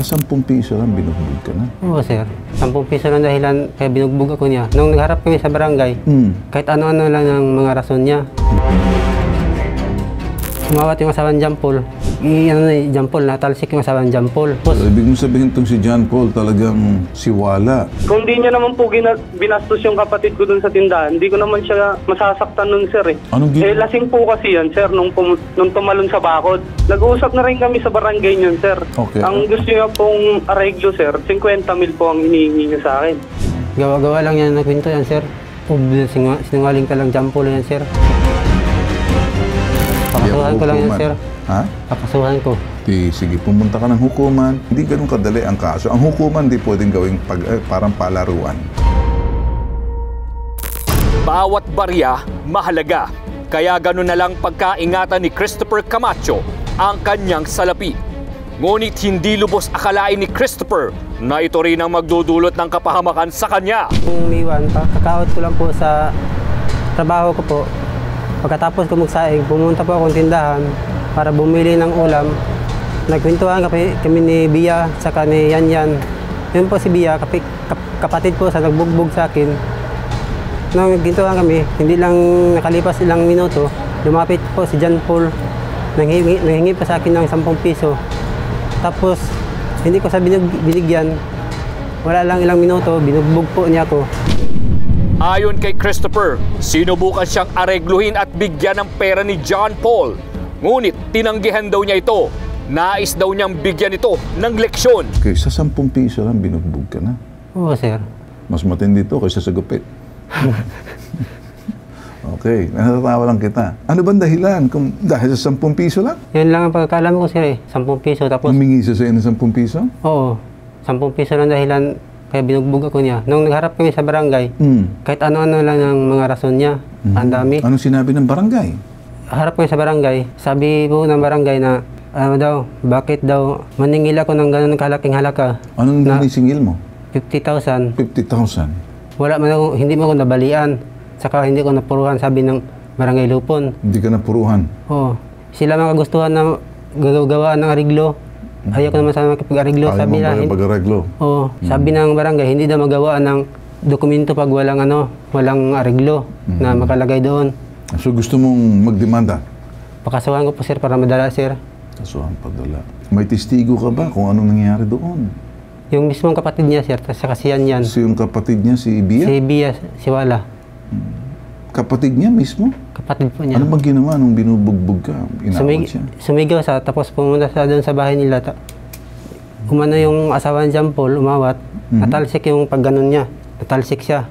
Sa 10 piso lang, binugbog ka na? Oo, sir. 10 piso lang dahilan kaya binugbog ako niya. Nung nagharap kami sa barangay, kahit ano-ano lang ang mga rason niya. Umawat yung asawang John Paul. John Paul, natalsik yung asawang John Paul. So, ibig mo sabihin itong si John Paul talagang siwala. Kung di niya naman po binastos yung kapatid ko dun sa tindahan, hindi ko naman siya masasaktan nun, sir. Anong lasing po kasi yan, sir, nung tumalon sa bakod. Nag-uusap na rin kami sa barangay niyan, sir. Okay. Ang gusto niya pong areglo, sir, 50 mil po ang hinihingi niya sa akin. Gawa-gawa lang yan na kwento yan, sir. Sinungaling ka lang John Paul yan, sir. Pakasuhan ko lang yan, sir. Ha? Pakasuhan ko. Sige, pumunta ka ng hukuman. Hindi ganun kadali ang kaso. Ang hukuman di pwedeng gawing parang palaruan. Bawat barya, mahalaga. Kaya ganun na lang pagkaingatan ni Christopher Camacho ang kanyang salapi. Ngunit hindi lubos akalain ni Christopher na ito rin ang magdudulot ng kapahamakan sa kanya. Kung umiwan, kakawat ko lang po sa trabaho ko po. Pagkatapos ko magsaing, pumunta po akong tindahan para bumili ng ulam. Nagkwentuhan kami ni Bia saka ni Yan. Yun po si Bia, kapatid po sa nagbugbog sa akin. Nung nagkwentuhan kami, hindi lang nakalipas ilang minuto, lumapit po si John Paul. Nanghingi pa sa akin ng 10 piso. Tapos, hindi ko sa binigyan. Wala lang ilang minuto, binugbog po niya ako. Ayon kay Christopher, sinubukan siyang aregluhin at bigyan ng pera ni John Paul. Ngunit tinanggihan daw niya ito. Nais daw niyang bigyan ito ng leksyon. Okay, sa 10 piso lang, binugbog ka na? Oo, sir. Mas matindi ito kaysa sa gupit. Okay, natatawa lang kita. Ano bang dahilan? Kung dahil sa 10 piso lang? Yan lang ang pagkakalam ko, sir. 10 piso. Tapos, Humingi sa sa'yo ng 10 piso? oo, 10 piso lang dahilan kaya binugbog ako niya. Nung nagharap kami sa barangay, kahit ano-ano lang ang mga rason niya. Ang dami. Anong sinabi ng barangay? Harap kami sa barangay. Sabi po ng barangay na, bakit daw maningil ako ng gano'ng kalaking halaka? Anong nanisingil mo? 50,000. 50,000. Wala man ako, hindi mo ako nabalian. Saka hindi ko napuruhan, sabi ng barangay Lupon. Hindi ka napuruhan? Oo. Sila mga kagustuhan na gawaan ng ariglo. Ayaw ko naman sana makipag-ariglo. Sabi na, pag-areglo? oo. Sabi ng barangay, hindi daw magawaan ng dokumento pag walang ariglo na makalagay doon. So gusto mong magdemanda? Pakasuhan ko po, sir, para madala, sir. Kasuhan padala. May testigo ka ba kung anong nangyari doon? Yung mismong kapatid niya, sir, sa kasiyan yan. So yung kapatid niya, si Bia? Si Bia, si Wala. Kapatid niya mismo? Kapatid po niya. Ano bang ginawa nung binubugbog ka? Inawat siya? Sumigaw sa, tapos pumunta sa doon sa bahay nila. Umano yung asawa ni John Paul, umawat. Natalsik yung pagganon niya. Natalsik siya.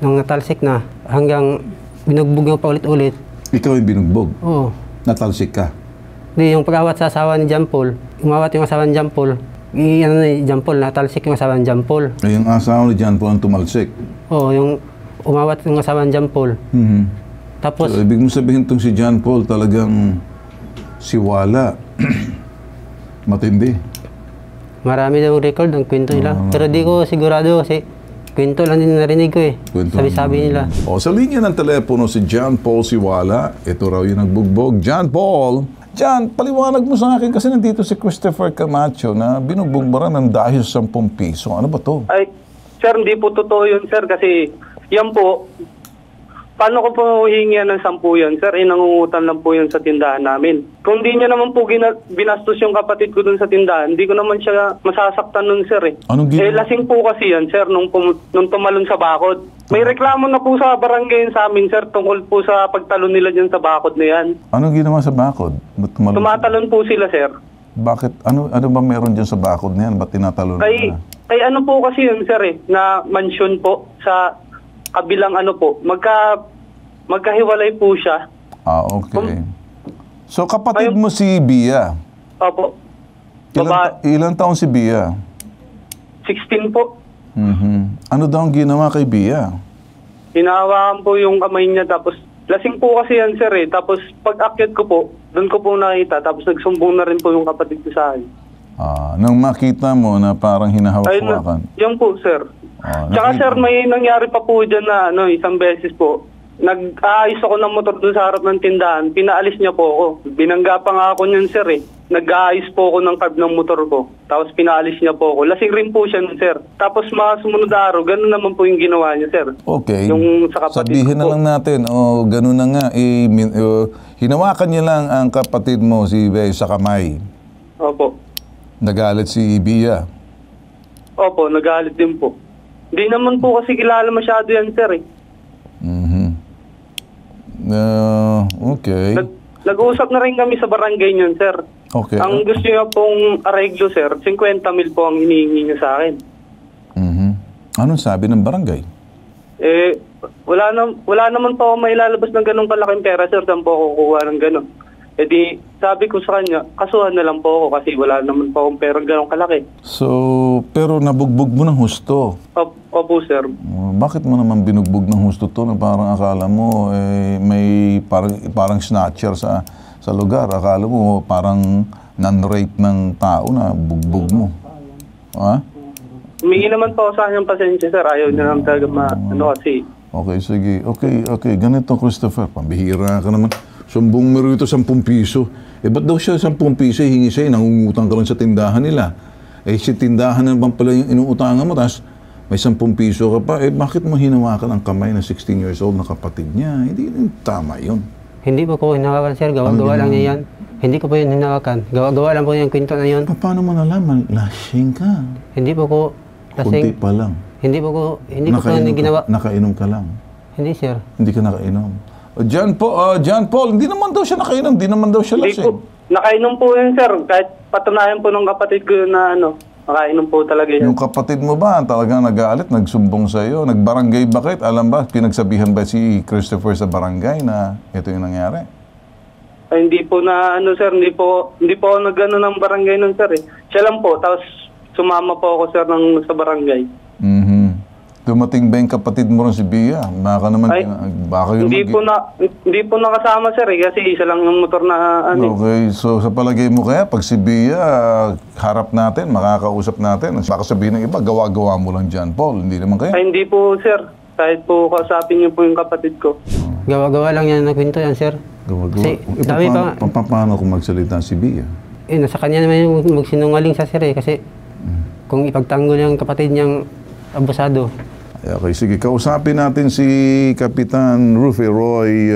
Nung natalsik na, hanggang binugbog niya pa ulit-ulit. Ikaw yung binugbog? Oo. Natalsik ka? Hindi, yung pag-awat sa asawa ni John Paul, umawat yung asawa ni John Paul. Ni John Paul, natalsik yung asawa ni John Paul. Ay, yung asawa ni John Paul ang tumalsik? Oo, yung umawat yung asawa ni John Paul. Tapos, So, ibig mo sabihin itong si John Paul talagang siwala. Matindi. marami daw record ng kwento nila. Pero di ko sigurado kasi kwento lang din narinig ko eh. Sabi-sabi nila. O, sa linya ng telepono si John Paul Siwala. Ito raw yung nagbugbog. John Paul! John, paliwanag mo sa akin kasi nandito si Christopher Camacho na binugbog mo rin ng dahil sa 10 piso. Ano ba to? Ay, sir, hindi po totoo yun, sir, kasi yan po, paano ko po hihingihan ng 10 yan, sir? Nangungutan lang po yun sa tindahan namin. Kung di niya naman po binastos yung kapatid ko dun sa tindahan, hindi ko naman siya masasaktan nun, sir. Anong lasing po kasi yan, sir, nung tumalon sa bakod. May reklamo na po sa barangay sa amin, sir, tungkol po sa pagtalon nila dyan sa bakod na yan. Anong ginawa sa bakod? Tumatalon po sila, sir. Bakit? Ano ba meron dyan sa bakod na yan? Ba't tinatalon na? Kay ano po kasi yun, sir, na mansion po sa kabilang ano po. Magkahiwalay po siya. Ah, okay. So, kapatid mo si Bia? Opo. Ilan taon si Bia? 16 po. Ano daw ang ginawa kay Bia? Hinahawakan po yung kamay niya, tapos lasing po kasi yan, sir. Tapos pag-akyat ko po, doon ko po nakita, tapos nagsumbong na rin po yung kapatid ko sa akin. Nang makita mo na parang hinahawak-hawakan? Yan po, sir. Tsaka, sir, may nangyari pa po dyan na isang beses po. Nag-aayos ako ng motor doon sa harap ng tindahan. Pinaalis niya po ako. Binangga pa nga ako niyan, sir. nag-aayos po ako ng carb ng motor ko. Tapos pinaalis niya po ako. Lasing rin po siya nun, sir. Tapos mga sumunod na araw, ganun naman po yung ginawa niya, sir. Okay. Yung sa kapatid Sabihin na ko po. lang natin, ganun na nga, hinawakan niya lang ang kapatid mo, si Bey, sa kamay. Opo. Nagalit si Bia. Opo, nagalit din po. Hindi naman po kasi kilala masyado yan, sir. Okay. Nag-uusap na rin kami sa barangay niyon, sir. Okay. Ang gusto niya pong areglo, sir, 50 mil po ang hinihingi niya sa akin. Anong sabi ng barangay? Wala naman po ako mailalabas ng ganong kalaking pera, sir. Saan po ako kukuha ng ganon? E di, sabi ko sa kanya, kasuhan na lang po ako kasi wala naman po akong pera ganong kalaki. So, pero nabugbog mo ng husto. Opo, sir. Bakit mo naman binugbog ng husto to na parang akala mo may parang snatcher sa lugar? Akala mo parang non-rape ng tao na bugbog mo. Ha? Humingi naman po ako sa kanyang pasensya, sir. Ayaw niya naman talaga kasi. Okay, sige. Okay. Ganito, Christopher. Pambihira ka naman. Sumbong mo rito 10 piso. Ba't daw siya 10 piso hingi sa'yo? Nangungutang ka lang sa tindahan nila. Si tindahan na bang pala yung inuutangan mo, tapos may 10 piso ka pa. Bakit mo hinawakan ang kamay na 16 years old na kapatid niya? Hindi tama yun. Hindi po ko hinawakan, sir. Gawa-gawa lang niya yan. Hindi ko po yun hinawakan. Gawa-gawa lang po yung kwento na yun. Paano mo nalaman? Lasing ka. Hindi po ko Kunti lasing. pa lang. Hindi po ko ginawa. Nakainom ka lang. Hindi, sir. Hindi ka nakainom. John Paul, hindi naman daw siya nakainom. Hindi naman daw siya Hindi lasing. po. Nakainom po yun, sir. Kahit patunayan po ng kapatid ko yun na nakainom po talaga yun. Yung kapatid mo ba talagang nag-aalit, nagsumbong sa iyo, nagbarangay bakit? Alam ba, pinagsabihan ba si Christopher sa barangay na ito yung nangyari? Ay, hindi po na sir, hindi po ako nag-ano ng barangay nun, sir. Siya lang po, tapos sumama po ako, sir, sa barangay. Dumating ba yung kapatid mo rin si Bia? Baka naman, Hindi po nakasama, sir, kasi isa lang yung motor na Okay, so sa palagay mo kaya, pag si Bia, harap natin, makakausap natin, baka sabihin ng iba, gawa-gawa mo lang John Paul, hindi naman kaya? Ay, hindi po, sir. Kahit po kausapin niyo po yung kapatid ko. Gawa-gawa lang yan na kwento yan, sir. Gawa-gawa. Kasi dami pa. Paano kung magsalita si Bia? Nasa kanya naman yung magsinungaling sa sir kasi kung ipagtanggol yung kapatid niyang abusado. Okay, sige. Kausapin natin si Kapitan Rufy Roy.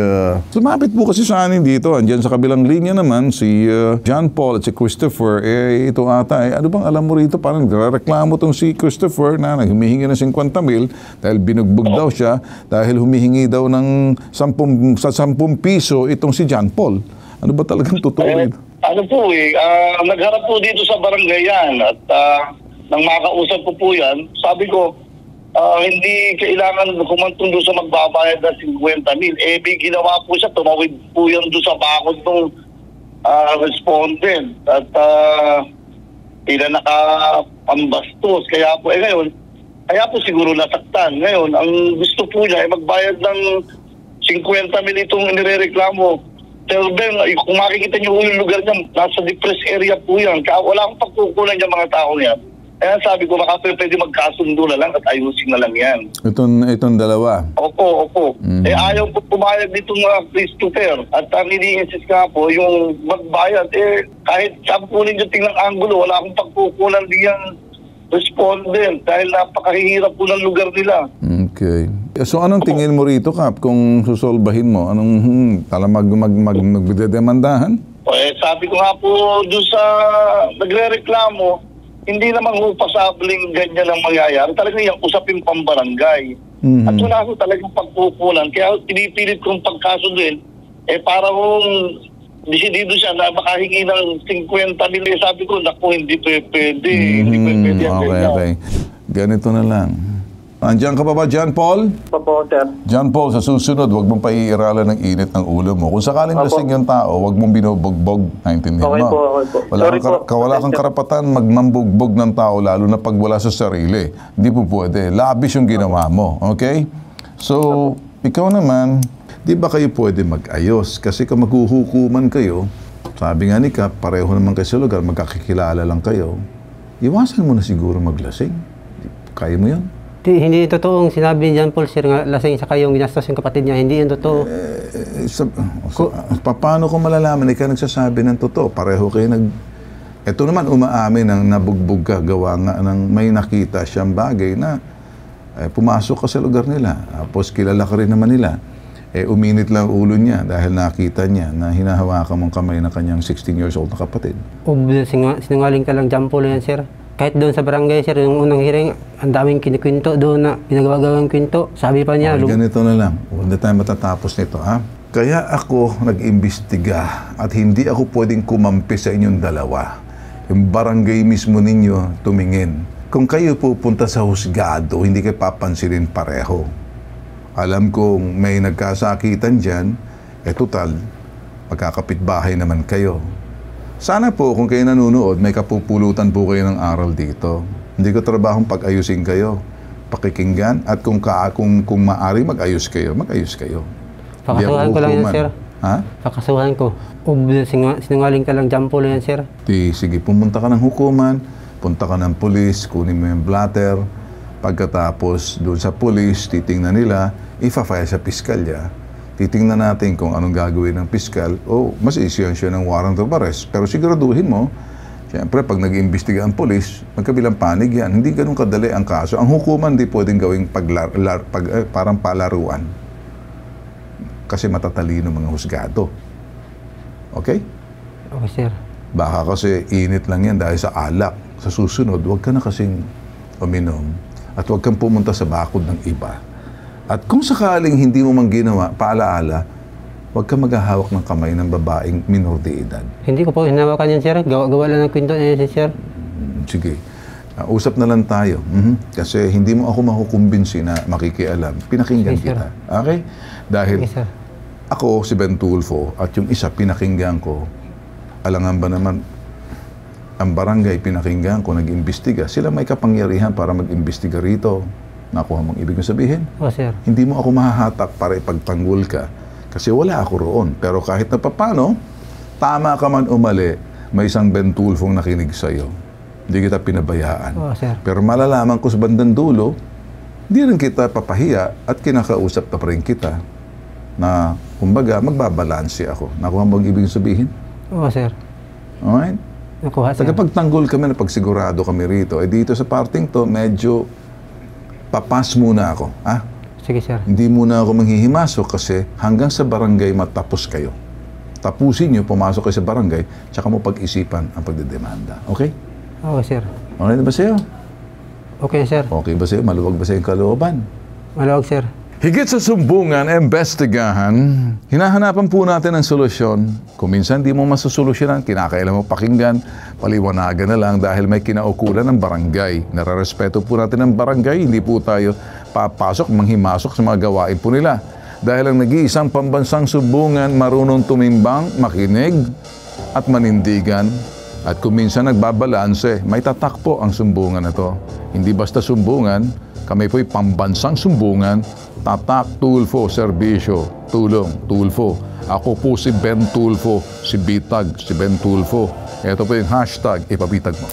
Sumapit po kasi sa anin dito. Andiyan sa kabilang linya naman si John Paul at si Christopher. Ito ata, ano bang alam mo rito? Parang reklamo tong si Christopher na humihingi ng 50 mil dahil binugbog daw siya dahil humihingi daw ng 10 piso itong si John Paul. Ano ba talagang totoo rito? Nagharap po dito sa barangay yan at nang makausap ko po yan, sabi ko, hindi kailangan kumantong doon sa magbabayad ng 50 mil. May ginawa po siya, tumawid po yan doon sa bakod ng respondent. At tila nakapambastos. Kaya po siguro nasaktan. Ngayon, ang gusto po niya ay magbayad ng 50 mil itong inireklamo. Pero then, kung makikita niyo yung lugar niya, nasa depressed area po yan. Kaya wala akong pagkukulan niya mga tao niya. Kaya sabi ko, baka pwede magkasundo na lang at ayusin na lang yan. Itong dalawa? Opo. Ayaw po pumayag nitong Christopher. At ang ini-insist nga po, yung magbayad, kahit sampunin yung tingnan anggulo, wala akong pagkukulan diyan respondent dahil napakahihirap po ng lugar nila. Okay. So anong tingin mo rito, Kap, kung susolbahin mo? Anong magdedemandahan? Sabi ko nga po doon sa nagre-reklamo, hindi naman pasabling ganyan ang mangyayari. Talagang yung usapin pambarangay. At wala ko talagang pagkukunan. Kaya pinipilit kong pagkasunduin, para kung disidido siya na makahingi ng 50 mil. Sabi ko, naku, hindi pwede. Hindi pwede. Okay. Ganito na lang. Andiyan ka pa ba, John Paul? Opo, sir. John Paul, sa susunod, huwag mong paiiralan ng init ng ulo mo. Kung sakaling lasing yung tao, huwag mong binubugbog. Naintindihan Okay mo? po. Wala kang karapatan magmambugbog ng tao, lalo na pag wala sa sarili. Hindi po pwede. Labis yung ginawa mo. Okay? So, ikaw naman, di ba kayo pwede mag-ayos? Kasi kung maghuhukuman kayo, sabi nga ni Kap, pareho naman kayo sa lugar, magkakikilala lang kayo, iwasan mo na siguro maglasing. Kaya mo yan? Hindi totoong sinabi ni John Paul, sir, nga lasing sa kayong ginastos yung kapatid niya. Hindi yun totoo. Paano ko malalaman? Ikaw nagsasabi ng totoo. Pareho kayo Ito naman umaamin ng nabugbog ka gawa nga ng may nakita siyang bagay na pumasok ka sa lugar nila. Tapos kilala ka rin naman nila. Uminit lang ulo niya dahil nakita niya na hinahawakan mong kamay ng kanyang 16 years old na kapatid. Sinungaling ka lang, John Paul, yan, sir. Kahit doon sa barangay, sir, yung unang hearing, ang daming kinikwento doon na ginagawa-gawang kwento. Sabi pa niya, Ganito na lang. Huwag na tayo matatapos nito, ha? Kaya ako nag-imbestiga at hindi ako pwedeng kumampi sa inyong dalawa. Yung barangay mismo ninyo tumingin. Kung kayo pupunta sa husgado, hindi kayo papansinin pareho. Alam kong may nagkasakitan dyan, total, magkakapitbahay naman kayo. Sana po kung kayo nanonood, may kapupulutan po kayo ng aral dito. Hindi ko trabahong pag-ayusin kayo, pakikinggan, at kung maari mag-ayos kayo, mag-ayos kayo. Pakasuhan ko lang yan, sir. Ha? Pakasuhan ko. Sinungaling ka lang, John Paul, yan, sir. Sige, pumunta ka ng hukuman, punta ka ng pulis, kunin mo yung blatter. Pagkatapos doon sa pulis, titingnan nila, ifa-file sa piskalya. Titingnan natin kung anong gagawin ng piskal o mas isyan siya ng warrant of arrest. Pero siguraduhin mo, siyempre pag nag-iimbestiga ang pulis, magkabilang panig yan. Hindi ganun kadali ang kaso. Ang hukuman di pwedeng gawing parang palaruan. Kasi matatalino mga husgado. Okay? Okay, sir. Baka kasi init lang yan dahil sa alak. Sa susunod, huwag ka na kasing uminom at huwag kang pumunta sa bakod ng iba. At kung sakaling hindi mo man ginawa, paalaala, huwag kang maghahawak ng kamay ng babaeng minor de edad. Hindi ko po hinawakan yan, sir. Gawa lang ng kwento niya, sir. Sige. Usap na lang tayo. Kasi hindi mo ako makukumbinsi na makikialam. Pinakinggan Sige, kita. Okay? Dahil Okay, sir. ako, si Ben Tulfo, at yung isa, pinakinggan ko. Alangan ba naman, ang barangay, pinakinggan ko, nag-imbestiga. Sila may kapangyarihan para mag-imbestiga rito. Nakuha mong ibig sabihin? Oh, sir. Hindi mo ako mahahatak para ipagtanggol ka. Kasi wala ako roon. Pero kahit na papano, tama ka man umali, may isang Ben Tulfong nakinig sa'yo. Hindi kita pinabayaan. Oh, sir. Pero malalaman ko sa bandang dulo, hindi rin kita papahiya at kinakausap pa rin kita na, kumbaga, magbabalanse ako. Nakuha mo ang ibig sabihin? Oo, sir. Alright? Nakuha, sir. Tagapagtanggol kami na pagsigurado kami rito. Dito sa parting to, medyo papas muna ako. Sige, sir. Hindi muna ako manghihimasok kasi hanggang sa barangay matapos kayo. Tapusin nyo, pumasok kayo sa barangay, tsaka mo pag-isipan ang pagdedemanda. Okay? Okay, sir. Okay na ba sa'yo? Okay, sir. Okay ba sa'yo? Maluwag ba sa'yo yung kalooban? Maluwag, sir. Higit sa sumbungan, imbestigahan, hinahanapan po natin ng solusyon. Kung minsan di mo masusolusyonan, kinakailangan mo pakinggan, paliwanagan na lang dahil may kinaukulan ng barangay. Nararespeto po natin ang barangay, hindi po tayo papasok, manghimasok sa mga gawain po nila. Dahil ang nag-iisang pambansang sumbungan, marunong tumimbang, makinig, at manindigan. At kung minsan nagbabalanse, may tatak po ang sumbungan na to. Hindi basta sumbungan, kami po'y pambansang sumbungan, tatak, Tulfo, serbisyo, tulong, Tulfo. Ako po si Ben Tulfo, si Bitag, si Ben Tulfo. Ito po yung hashtag, ipabitag mo.